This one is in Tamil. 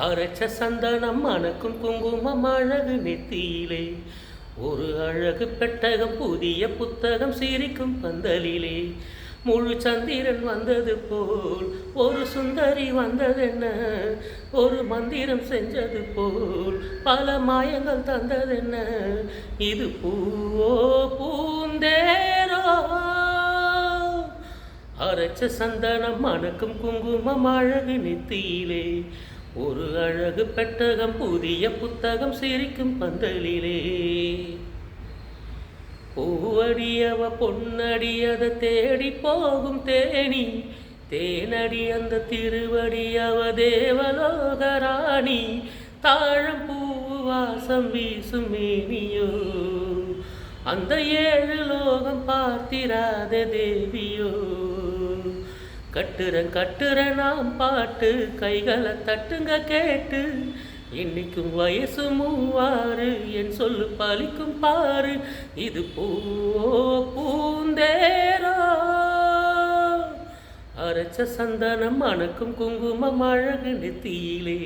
அரைச்ச சந்தனம் மணக்கும் குங்குமம் அழகு நெத்தியிலே ஒரு அழகு பெட்டகம் புதிய புத்தகம் சிரிக்கும் பந்தலிலே முழு சந்திரன் வந்தது போல் ஒரு சுந்தரி வந்ததென்ன ஒரு மந்திரம் செஞ்சது போல் பல மாயங்கள் தந்ததென்ன இது பூவோ பூந்தேரோ அரைச்ச சந்தனம் மணக்கும் குங்குமம் அழகு நெத்தியிலே ஒரு அழகு பெட்டகம் புதிய புத்தகம் சிரிக்கும் பந்தலிலே பூவடியவ பொன்னடியத தேடி போகும் தேனி தேனடி அந்த திருவடியவ தேவலோகராணி தாழம் பூ வாசம் வீசும் மேனியோ அந்த ஏழு லோகம் பார்த்திராத தேவியோ கட்டுற நாம் பாட்டு கைகளை தட்டுங்க கேட்டு இன்னைக்கும் வயசு மூவாறு என் சொல்லு பலிக்கும் பாரு இது பூந்தேரோ அரைச்ச சந்தனம் மணக்கும் குங்குமம் அழகு நெத்தியிலே